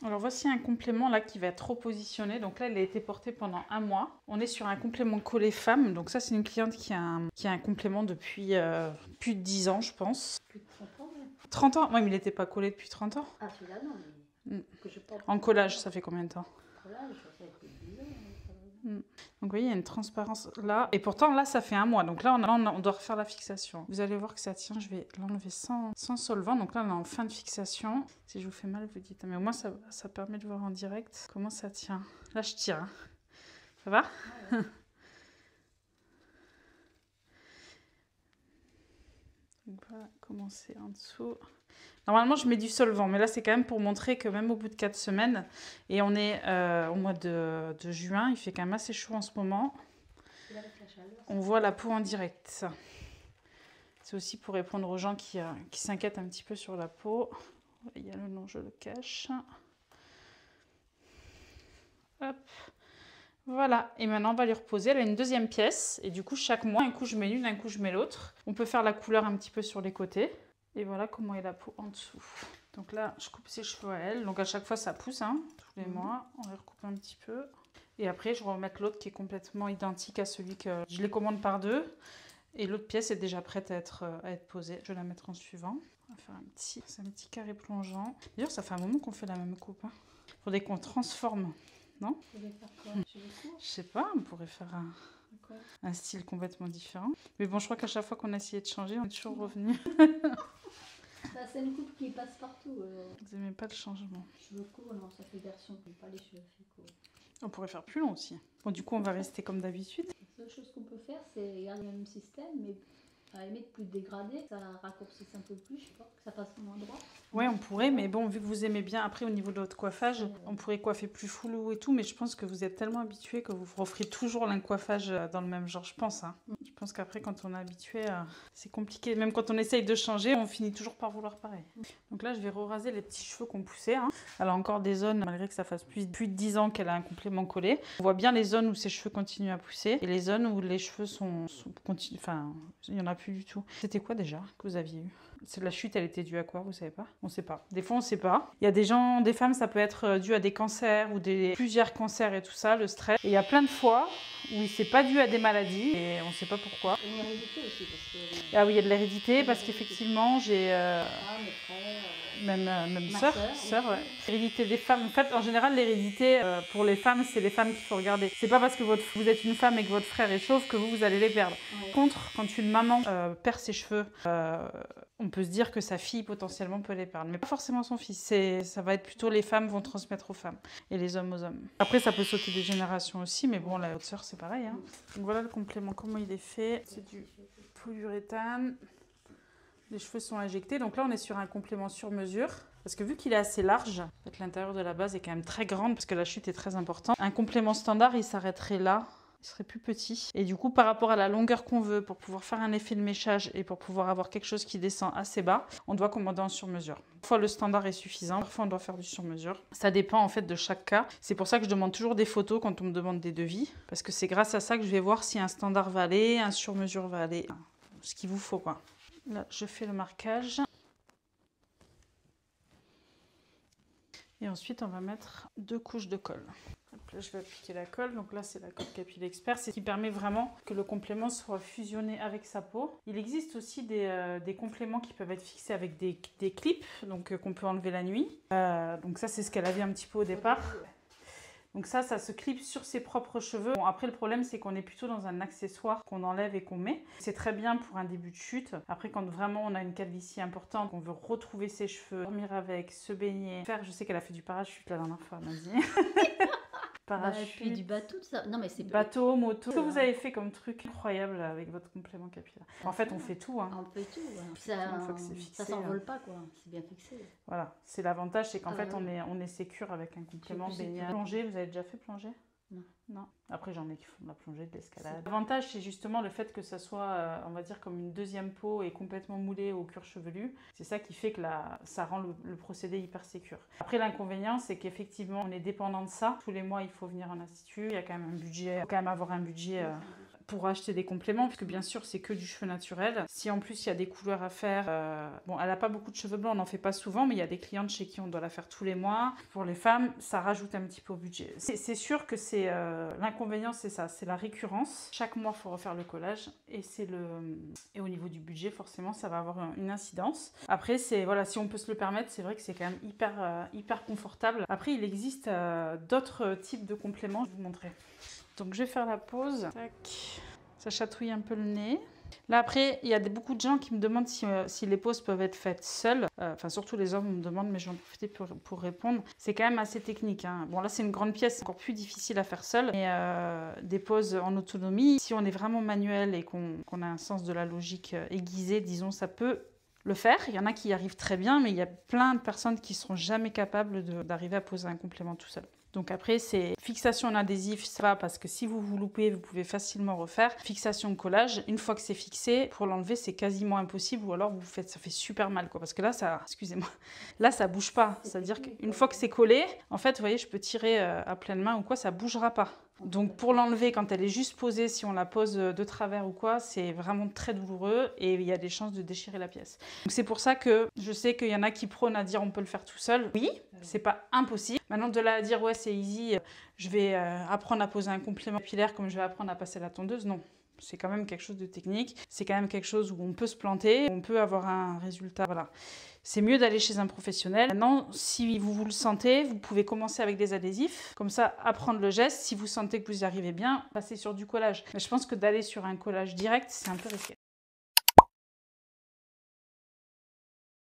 Alors voici un complément là qui va être repositionné. Donc là, il a été porté pendant 1 mois. On est sur un complément collé femme. Donc ça, c'est une cliente qui a un complément depuis plus de 10 ans, je pense. Plus de 30 ans, même. 30 ans? Oui, mais il n'était pas collé depuis 30 ans. Ah, celui-là, non, mais que je porte. En collage, ça fait combien de temps? Collage, ça fait plus de 10 ans. Donc vous voyez, il y a une transparence là. Et pourtant, là, ça fait 1 mois. Donc là, on doit refaire la fixation. Vous allez voir que ça tient. Je vais l'enlever sans solvant. Donc là, on est en fin de fixation. Si je vous fais mal, vous dites. Mais au moins, ça permet de voir en direct comment ça tient. Là, je tire. Hein. Ça va? Ouais. Donc voilà comment c'est en dessous. Normalement, je mets du solvant, mais là, c'est quand même pour montrer que même au bout de 4 semaines, et on est au mois de juin, il fait quand même assez chaud en ce moment. On voit la peau en direct. C'est aussi pour répondre aux gens qui s'inquiètent un petit peu sur la peau. Il y a le nom, je le cache. Hop. Voilà, et maintenant on va lui reposer. Elle a une deuxième pièce, et du coup chaque mois, un coup je mets l'une, un coup je mets l'autre. On peut faire la couleur un petit peu sur les côtés. Et voilà comment est la peau en dessous. Donc là, je coupe ses cheveux à elle. Donc à chaque fois ça pousse, hein, tous les mois. On les recoupe un petit peu. Et après, je vais remettre l'autre qui est complètement identique à celui que je les commande par 2. Et l'autre pièce est déjà prête à être posée. Je vais la mettre en suivant. On va faire c'est un petit carré plongeant. D'ailleurs, ça fait un moment qu'on fait la même coupe. Hein. Faudrait qu'on transforme. Non? Vous voulez faire quoi? Je sais pas, on pourrait faire un style complètement différent. Mais bon, je crois qu'à chaque fois qu'on a essayé de changer, on est toujours revenu. C'est une coupe qui passe partout. Vous n'aimez pas le changement? Cheveux courts, non, ça fait garçon, pas les cheveux courts. On pourrait faire plus long aussi. Bon, du coup, on va rester comme d'habitude. La seule chose qu'on peut faire, c'est garder le même système, mais à la limite plus dégradé, ça raccourcisse un peu plus, je sais pas, que ça passe au moins droit. Ouais, on pourrait, mais bon, vu que vous aimez bien, après au niveau de votre coiffage, on pourrait coiffer plus foulou et tout, mais je pense que vous êtes tellement habitué que vous referez toujours l'incoiffage dans le même genre, je pense. Hein. Je pense qu'après, quand on est habitué, c'est compliqué. Même quand on essaye de changer, on finit toujours par vouloir pareil. Donc là, je vais raser les petits cheveux qu'on poussait. Hein. Elle a encore des zones, malgré que ça fasse plus de 10 ans qu'elle a un complément collé. On voit bien les zones où ses cheveux continuent à pousser et les zones où les cheveux continuent. Enfin, il n'y en a plus du tout. C'était quoi déjà que vous aviez eu? La chute, elle était due à quoi? Vous savez pas? On sait pas. Des fois, on sait pas. Il y a des gens, des femmes, ça peut être dû à des cancers ou plusieurs cancers et tout ça, le stress. Et il y a plein de fois où c'est pas dû à des maladies et on sait pas pourquoi. Et une hérédité aussi, parce que... Ah oui, il y a de l'hérédité parce qu'effectivement, j'ai... mes frères... Même sœur, ouais. L'hérédité des femmes. En fait, en général, l'hérédité, pour les femmes, c'est les femmes qu'il faut regarder. C'est pas parce que vous êtes une femme et que votre frère est chauve que vous allez les perdre. Ouais. Par contre, quand une maman perd ses cheveux, on peut se dire que sa fille potentiellement peut les perdre. Mais pas forcément son fils. Ça va être plutôt les femmes vont transmettre aux femmes et les hommes aux hommes. Après, ça peut sauter des générations aussi, mais bon, la haute sœur, c'est pareil. Hein. Donc voilà le complément, comment il est fait. C'est du polyuréthane. Les cheveux sont injectés, donc là on est sur un complément sur mesure. Parce que vu qu'il est assez large, en fait, l'intérieur de la base est quand même très grande parce que la chute est très importante. Un complément standard, il s'arrêterait là, il serait plus petit. Et du coup, par rapport à la longueur qu'on veut, pour pouvoir faire un effet de méchage et pour pouvoir avoir quelque chose qui descend assez bas, on doit commander en sur mesure. Parfois le standard est suffisant, parfois on doit faire du sur mesure. Ça dépend en fait de chaque cas. C'est pour ça que je demande toujours des photos quand on me demande des devis. Parce que c'est grâce à ça que je vais voir si un standard va aller, un sur mesure va aller. Ce qu'il vous faut quoi. Là, je fais le marquage. Et ensuite, on va mettre 2 couches de colle. Là, je vais appliquer la colle. Donc là, c'est la colle Capil Expert. C'est ce qui permet vraiment que le complément soit fusionné avec sa peau. Il existe aussi des compléments qui peuvent être fixés avec des clips, donc qu'on peut enlever la nuit. Donc ça, c'est ce qu'elle avait un petit peu au départ. Donc ça se clip sur ses propres cheveux. Bon, après, le problème, c'est qu'on est plutôt dans un accessoire qu'on enlève et qu'on met. C'est très bien pour un début de chute. Après, quand vraiment on a une calvitie importante, qu'on veut retrouver ses cheveux, dormir avec, se baigner, faire... Je sais qu'elle a fait du parachute la dernière fois, elle m'a dit. Parachute. Puis du bateau, tout ça. Non, mais c'est bateau, moto. Qu'est-ce que vous avez fait comme truc incroyable avec votre complément capillaire? En fait, on fait tout. Hein. On fait tout. Ouais. Ça s'envole pas, quoi. C'est bien fixé. Voilà. C'est l'avantage, c'est qu'en fait, on est sécure avec un complément baignade. Plongée, vous avez déjà fait plongée? Non. Après, j'en ai qui font de la plongée, de l'escalade. L'avantage, c'est justement le fait que ça soit, on va dire, comme une deuxième peau et complètement moulée au cuir chevelu. C'est ça qui fait que ça rend le procédé hyper sécure. Après, l'inconvénient, c'est qu'effectivement, on est dépendant de ça. Tous les mois, il faut venir en institut. Il y a quand même un budget. Il faut quand même avoir un budget pour acheter des compléments, puisque bien sûr c'est que du cheveu naturel. Si en plus il y a des couleurs à faire, bon elle n'a pas beaucoup de cheveux blancs, on n'en fait pas souvent, mais il y a des clientes chez qui on doit la faire tous les mois. Pour les femmes, ça rajoute un petit peu au budget. C'est sûr que c'est l'inconvénient, c'est ça, c'est la récurrence. Chaque mois il faut refaire le collage et au niveau du budget forcément ça va avoir une incidence. Après c'est voilà, si on peut se le permettre, c'est vrai que c'est quand même hyper confortable. Après il existe d'autres types de compléments, je vais vous montrer. Donc je vais faire la pause. Tac. Ça chatouille un peu le nez. Là après, il y a beaucoup de gens qui me demandent si les poses peuvent être faites seules. Enfin surtout les hommes me demandent, mais je vais en profiter pour répondre. C'est quand même assez technique, hein. Bon là c'est une grande pièce, c'est encore plus difficile à faire seule. Mais des poses en autonomie, si on est vraiment manuel et qu'on a un sens de la logique aiguisé, disons, ça peut le faire. Il y en a qui y arrivent très bien, mais il y a plein de personnes qui ne seront jamais capables d'arriver à poser un complément tout seul. Donc après, c'est fixation en adhésif, ça va parce que si vous vous loupez, vous pouvez facilement refaire. Fixation de collage, une fois que c'est fixé, pour l'enlever, c'est quasiment impossible ou alors ça fait super mal, quoi. Parce que là, excusez-moi, là, ça bouge pas. C'est-à-dire qu'une fois que c'est collé, en fait, vous voyez, je peux tirer à pleine main ou quoi, ça bougera pas. Donc pour l'enlever, quand elle est juste posée, si on la pose de travers ou quoi, c'est vraiment très douloureux et il y a des chances de déchirer la pièce. Donc c'est pour ça que je sais qu'il y en a qui prônent à dire on peut le faire tout seul. Oui, c'est pas impossible. Maintenant de là à dire ouais c'est easy, je vais apprendre à poser un complément capillaire comme je vais apprendre à passer la tondeuse, non. C'est quand même quelque chose de technique, c'est quand même quelque chose où on peut se planter, on peut avoir un résultat, voilà. C'est mieux d'aller chez un professionnel. Maintenant, si vous le sentez, vous pouvez commencer avec des adhésifs, comme ça, apprendre le geste. Si vous sentez que vous y arrivez bien, passez sur du collage. Mais je pense que d'aller sur un collage direct, c'est un peu risqué.